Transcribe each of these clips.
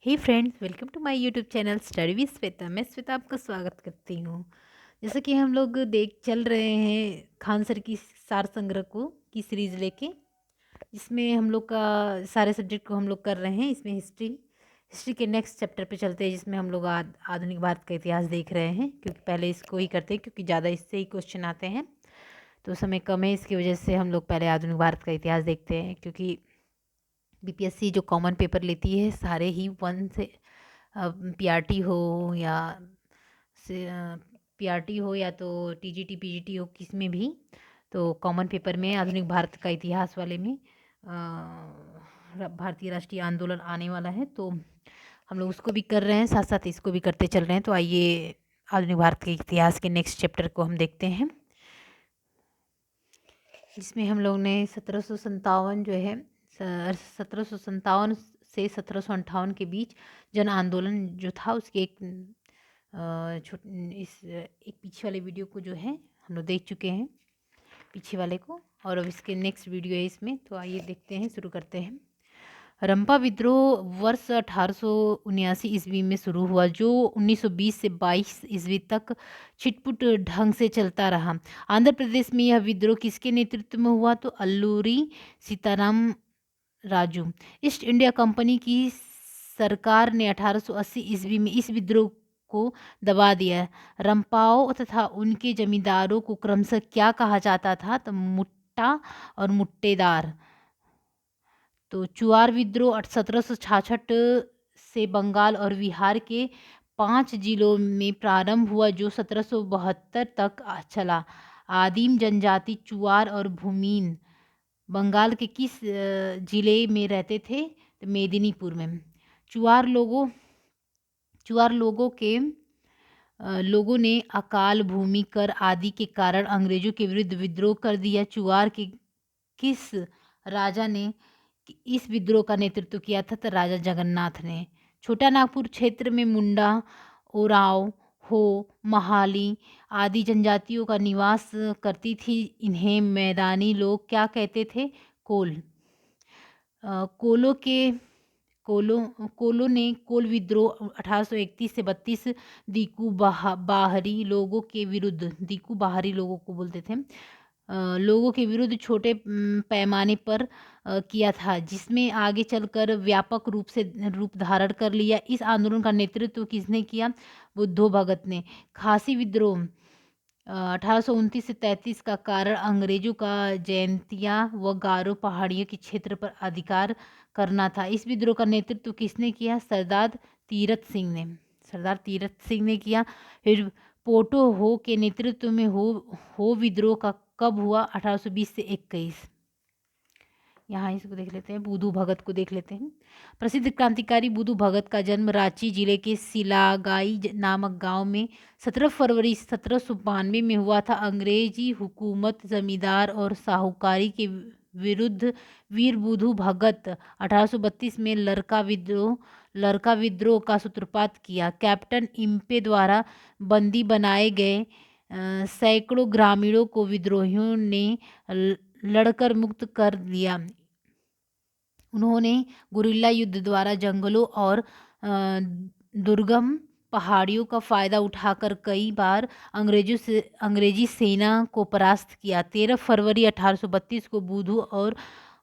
Hey friends, welcome to my YouTube channel study with Shweta. मैं श्वेता आपका स्वागत करती हूँ। जैसा कि हम लोग देख चल रहे हैं खान सर की सार संग्रह को की सीरीज़ लेके, जिसमें हम लोग का सारे सब्जेक्ट को हम लोग कर रहे हैं। इसमें हिस्ट्री के नेक्स्ट चैप्टर पे चलते हैं, जिसमें हम लोग आधुनिक भारत का इतिहास देख रहे हैं, क्योंकि पहले इसको ही करते हैं क्योंकि ज़्यादा इससे ही क्वेश्चन आते हैं। तो समय कम है, इसकी वजह से हम लोग पहले आधुनिक भारत का इतिहास देखते हैं, क्योंकि बीपीएससी जो कॉमन पेपर लेती है सारे ही वन से पीआरटी हो या से पीआरटी हो या तो टीजीटी पीजीटी हो, किस में भी तो कॉमन पेपर में आधुनिक भारत का इतिहास वाले में भारतीय राष्ट्रीय आंदोलन आने वाला है। तो हम लोग उसको भी कर रहे हैं, साथ साथ इसको भी करते चल रहे हैं। तो आइए आधुनिक भारत के इतिहास के नेक्स्ट चैप्टर को हम देखते हैं, जिसमें हम लोग ने 1757 जो है 1757 से 1758 के बीच जन आंदोलन जो था उसके एक एक पीछे वाले वीडियो को जो है हम लोग देख चुके हैं, पीछे वाले को। और अब इसके नेक्स्ट वीडियो है इसमें, तो आइए देखते हैं, शुरू करते हैं। रंपा विद्रोह वर्ष 1879 ईस्वी में शुरू हुआ, जो 1920 से 22 ईस्वी तक छिटपुट ढंग से चलता रहा। आंध्र प्रदेश में यह विद्रोह किसके नेतृत्व में हुआ? तो Alluri Sitaram Raju. East India company की सरकार ने 1880 ईस्वी में इस विद्रोह को दबा दिया। रंपाओं तथा उनके जमींदारों को क्रमशः क्या कहा जाता था? तो मुट्टा और मुट्टेदार। तो चुआर विद्रोह 1766 से बंगाल और बिहार के 5 जिलों में प्रारंभ हुआ, जो 1772 तक चला। आदिम जनजाति चुआर और भूमिन बंगाल के किस जिले में रहते थे? तो मेदिनीपुर में। चुआर लोगों ने अकाल, भूमि कर आदि के कारण अंग्रेजों के विरुद्ध विद्रोह कर दिया। चुआर के किस राजा ने इस विद्रोह का नेतृत्व किया था? तो राजा जगन्नाथ ने। छोटा नागपुर क्षेत्र में मुंडा, ओराव, हो, महाली आदि जनजातियों का निवास करती थी। इन्हें मैदानी लोग क्या कहते थे? कोल। कोलों के कोलों ने कोल विद्रोह 1831 से 32 बाहरी लोगों के विरुद्ध, दीकू बाहरी लोगों को बोलते थे, लोगों के विरुद्ध छोटे पैमाने पर किया था, जिसमें आगे चलकर व्यापक रूप धारण कर लिया। इस आंदोलन का नेतृत्व किसने किया? बुद्धो भगत ने। खासी विद्रोह 1829 से 33 का कारण अंग्रेजों का जयंतिया व गारो पहाड़ियों के क्षेत्र पर अधिकार करना था। इस विद्रोह का नेतृत्व किसने किया? सरदार तीरथ सिंह ने किया। फिर पोटो हो के नेतृत्व में हो विद्रोह का कब हुआ? 1820 से 21। यहाँ इसको देख लेते हैं, बुधू भगत को देख लेते हैं। प्रसिद्ध क्रांतिकारी बुधू भगत का जन्म रांची जिले के सिलागाई नामक गांव में 17 फरवरी 1792 में हुआ था। अंग्रेजी हुकूमत, जमींदार और साहूकारी के विरुद्ध वीर बुधू भगत 1832 में लरका विद्रोह का सूत्रपात किया। कैप्टन इम्पे द्वारा बंदी बनाए गए सैकड़ों ग्रामीणों को विद्रोहियों ने लड़कर मुक्त कर दिया। उन्होंने गुरिल्ला युद्ध द्वारा जंगलों और दुर्गम पहाड़ियों का फायदा उठाकर कई बार अंग्रेजी सेना को परास्त किया। 13 फरवरी 1832 को बुधू और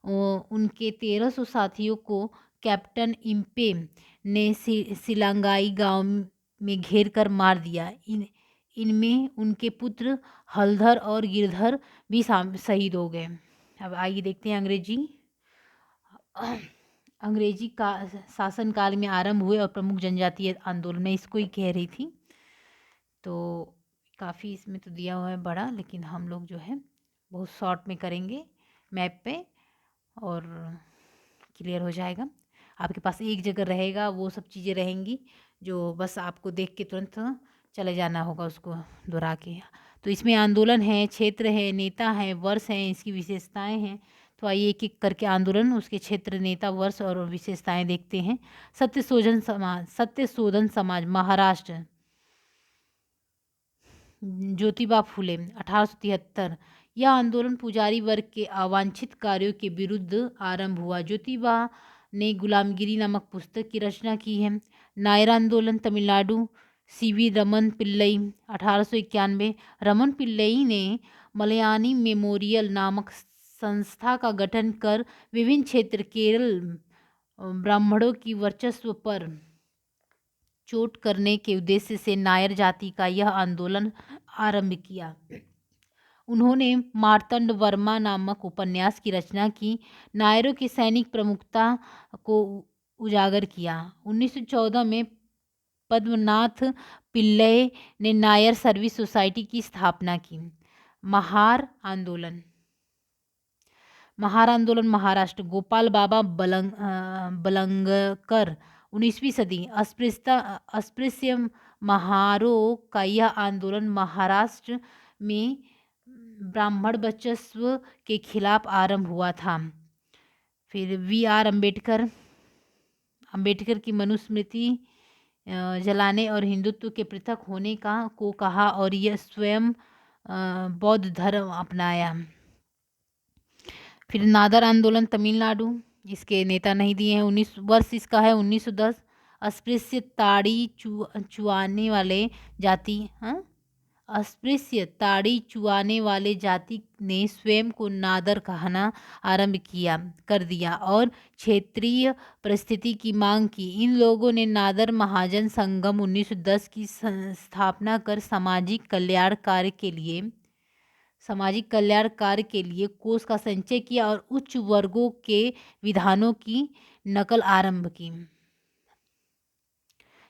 उनके 1300 साथियों को कैप्टन इम्पे ने सिलांगाई गांव में घेर कर मार दिया। इनमें उनके पुत्र हलधर और गिरधर भी शहीद हो गए। अब आइए देखते हैं अंग्रेजी का शासनकाल में आरंभ हुए और प्रमुख जनजातीय आंदोलन, मैं इसको ही कह रही थी। तो काफ़ी इसमें तो दिया हुआ है बड़ा, लेकिन हम लोग जो है बहुत शॉर्ट में करेंगे मैप पे और क्लियर हो जाएगा। आपके पास एक जगह रहेगा, वो सब चीज़ें रहेंगी जो बस आपको देख के तुरंत चले जाना होगा उसको दोहरा के। तो इसमें आंदोलन है, क्षेत्र है, नेता है, वर्ष हैं, इसकी विशेषताएं हैं। तो आइए एक एक करके आंदोलन, उसके क्षेत्र, नेता, वर्ष और विशेषताएं देखते हैं। सत्य शोधन समाज महाराष्ट्र, ज्योतिबा फुले 1873। यह आंदोलन पुजारी वर्ग के अवांछित कार्यों के विरुद्ध आरंभ हुआ। ज्योतिबा ने गुलामगिरी नामक पुस्तक की रचना की है। नायर आंदोलन तमिलनाडु, सीवी रमन पिल्लई 1891। रमन पिल्लई ने मलयानी मेमोरियल नामक संस्था का गठन कर विभिन्न क्षेत्र केरल ब्राह्मणों की वर्चस्व पर चोट करने के उद्देश्य से नायर जाति का यह आंदोलन आरंभ किया। उन्होंने मार्तंड वर्मा नामक उपन्यास की रचना की, नायरों की सैनिक प्रमुखता को उजागर किया। 1914 में पद्मनाथ पिल्लई ने नायर सर्विस सोसाइटी की स्थापना की। महार आंदोलन महाराष्ट्र, गोपाल बाबा बलंगकर 19वीं सदी। अस्पृश्य महारों का यह आंदोलन महाराष्ट्र में ब्राह्मण वर्चस्व के खिलाफ आरंभ हुआ था। फिर V.R. अंबेडकर की मनुस्मृति जलाने और हिंदुत्व के पृथक होने को कहा और यह स्वयं बौद्ध धर्म अपनाया। फिर नादर आंदोलन तमिलनाडु, इसके नेता नहीं दिए हैं। 19 वर्ष इसका है 1910। अस्पृश्य ताड़ी चुआने वाले जाति अस्पृश्य ताड़ी चुआने वाले जाति ने स्वयं को नादर कहना आरंभ कर दिया और क्षेत्रीय परिस्थिति की मांग की। इन लोगों ने नादर महाजन संगम 1910 की स्थापना कर सामाजिक कल्याण कार्य के लिए कोष का संचय किया और उच्च वर्गों के विधानों की नकल आरंभ की।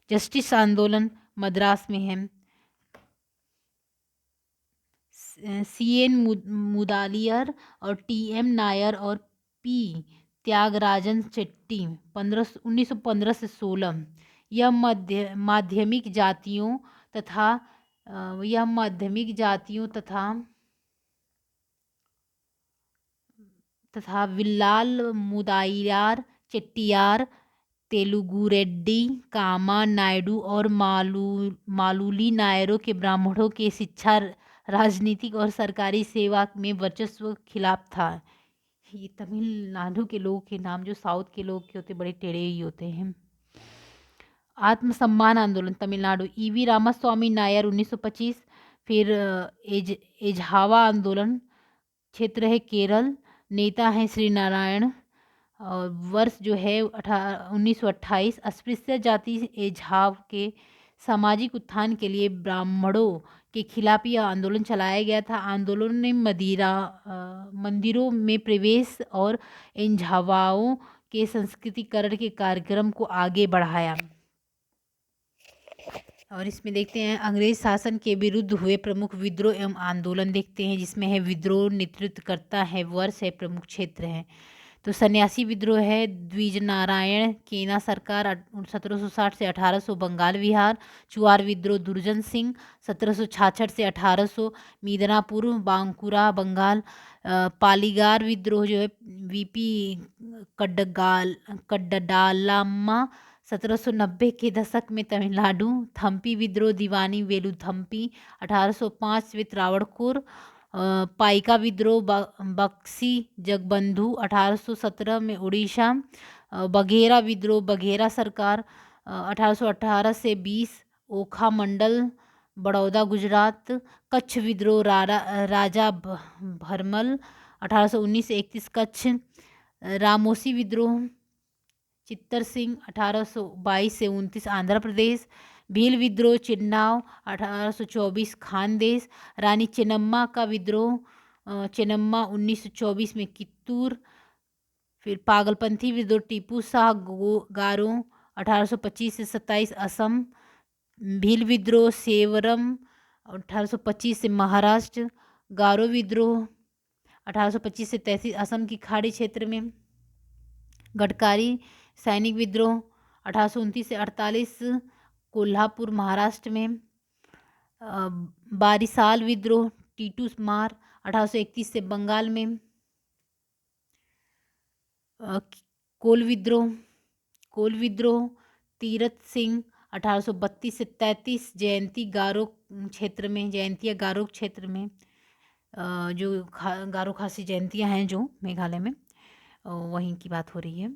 जस्टिस आंदोलन मद्रास में है। C.N. मुदालियर और T.M. नायर और P. त्यागराजन चेट्टी 1915 से 16। यह माध्यमिक जातियों तथा विल्लाल मुदालियार, चेट्टियार, तेलुगुरेड्डी, कामा नायडू और मालुली नायरों के ब्राह्मणों के शिक्षा, राजनीतिक और सरकारी सेवा में वर्चस्व खिलाफ था। ये तमिलनाडु के लोगों के नाम जो साउथ के लोग के होते बड़े टेढ़े ही होते हैं। आत्मसम्मान आंदोलन तमिलनाडु, E.V. रामास्वामी नायर 1925। फिर एझावा आंदोलन, क्षेत्र है केरल, नेता है श्री नारायण और वर्ष जो है 1928। अस्पृश्य जाति एझाव के सामाजिक उत्थान के लिए ब्राह्मणों के खिलाफ यह आंदोलन चलाया गया था। आंदोलन ने मंदिरों में प्रवेश और एंझावाओं के संस्कृतिकरण के कार्यक्रम को आगे बढ़ाया। और इसमें देखते हैं अंग्रेज शासन के विरुद्ध हुए प्रमुख विद्रोह एवं आंदोलन देखते हैं, जिसमें है विद्रोह नेतृत्व करता है, वर्ष है, प्रमुख क्षेत्र है। तो सन्यासी विद्रोह है द्विज नारायण केना सरकार 1760 से 1800 बंगाल विहार। चुआर विद्रोह दुर्जन सिंह 1766 से 1800 मिदनापुर बांकुरा बंगाल। पालीगार विद्रोह जो है VP कड्डालाम्मा 1790 के दशक में तमिलनाडु। थम्पी विद्रोह दीवानी वेलु थम्पी 1805 में त्रावणकोर। पाइका विद्रोह बक्सी जगबंधु 1817 में उड़ीसा। बघेरा विद्रोह बघेरा सरकार 1818 से 20 ओखा मंडल बड़ौदा गुजरात। कच्छ विद्रोह राजा भरमल 1819 से 31 कच्छ। रामोसी विद्रोह चित्तर सिंह 1822 से 29 आंध्र प्रदेश। भील विद्रोह चिन्नाव 1824 खानदेश। रानी चेन्नम्मा का विद्रोह चेन्नम्मा 1924 में कित्तूर। फिर पागलपंथी विद्रोह टीपू शाह गारो 1825 से 27 असम। भील विद्रोह सेवरम 1825 से महाराष्ट्र। गारो विद्रोह 1825 से 33 असम की खाड़ी क्षेत्र में। गडकारी सैनिक विद्रोह 1829 से 48 कोल्हापुर महाराष्ट्र में। बारिसाल विद्रोह टीटू मार 1831 से बंगाल में। कोल विद्रोह तीरथ सिंह 1832 से 33 जयंतिया गारो क्षेत्र में। जो गारो खासी जयंतियाँ हैं जो मेघालय में, वहीं की बात हो रही है।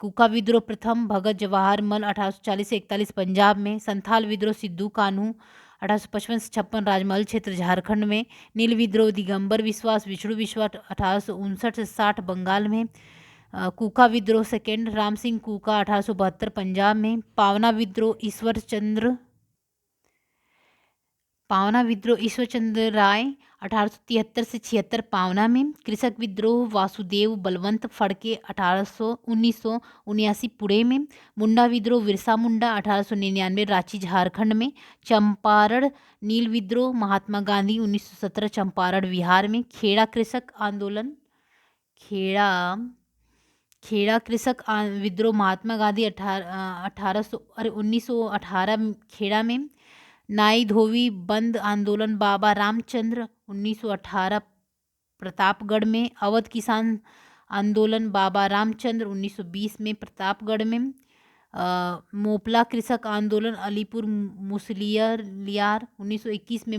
कूका विद्रोह प्रथम भगत जवाहर मल 1840 से 41 पंजाब में। संथाल विद्रोह सिद्धू कान्हू 1855 से 56 राजमहल क्षेत्र झारखंड में। नील विद्रोह दिगंबर विश्वास विष्णु विश्वास 1859 से 60 बंगाल में। कूका विद्रोह सेकेंड राम सिंह कूका 1872 पंजाब में। पावना विद्रोह ईश्वर चंद्र राय 1873 से 76 पावना में। कृषक विद्रोह वासुदेव बलवंत फड़के 1979 पुणे में। मुंडा विद्रोह बिरसा मुंडा 1899 रांची झारखंड में। चंपारण नील विद्रोह महात्मा गांधी 1917 चंपारण बिहार में। खेड़ा कृषक विद्रोह महात्मा गांधी 1918 खेड़ा में। नाई धोबी बंद आंदोलन बाबा रामचंद्र 1918 प्रतापगढ़ में। अवध किसान आंदोलन बाबा रामचंद्र 1920 में प्रतापगढ़ में। मोपला कृषक आंदोलन अलीपुर मुसलियार 1921 में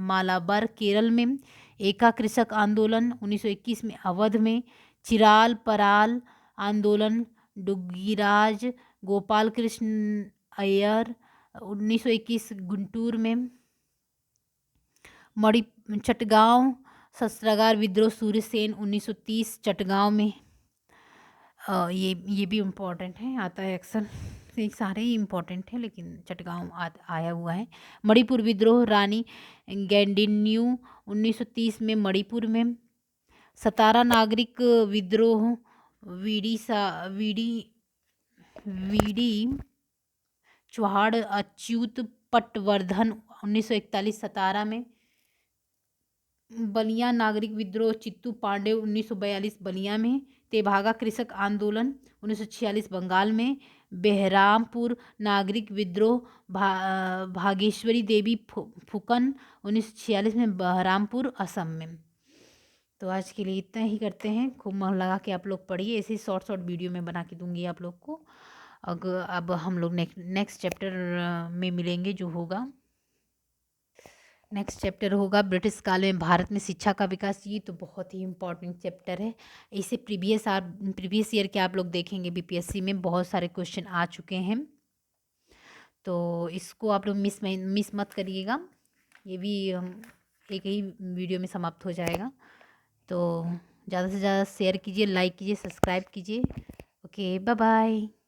मालाबार केरल में। एका कृषक आंदोलन 1921 में अवध में। चिराल पराल आंदोलन डुग्गीराज गोपाल कृष्ण अय्यर 1921 गुंटूर में। चटगांव शस्त्रागार विद्रोह सूर्यसेन 1930 चटगांव में। ये भी इम्पोर्टेंट है, आता है अक्सर, ये सारे ही इम्पोर्टेंट हैं लेकिन चटगांव आया हुआ है। मणिपुर विद्रोह रानी गैंडिन्यू 1930 में मणिपुर में। सतारा नागरिक विद्रोह वीडी चौहाड़ अच्युत पटवर्धन 1941 सतारा में। बलिया नागरिक विद्रोह चित्तू पांडे 1942 बलिया में। तेभागा कृषक आंदोलन 1946 बंगाल में। बेहरामपुर नागरिक विद्रोह भागेश्वरी देवी फुकन 1946 में बहरामपुर असम में। तो आज के लिए इतना ही करते हैं। खूब मन लगा के आप लोग पढ़िए, ऐसे शॉर्ट वीडियो में बना के दूंगी आप लोग को। अब हम लोग नेक्स्ट चैप्टर में मिलेंगे, जो होगा नेक्स्ट चैप्टर होगा ब्रिटिश काल में भारत में शिक्षा का विकास। ये तो बहुत ही इम्पोर्टेंट चैप्टर है। इसे प्रीवियस ईयर के आप लोग देखेंगे बीपीएससी में बहुत सारे क्वेश्चन आ चुके हैं, तो इसको आप लोग मिस मत करिएगा। ये भी एक ही वीडियो में समाप्त हो जाएगा। तो ज़्यादा से ज़्यादा शेयर कीजिए, लाइक कीजिए, सब्सक्राइब कीजिए। Okay, bye bye.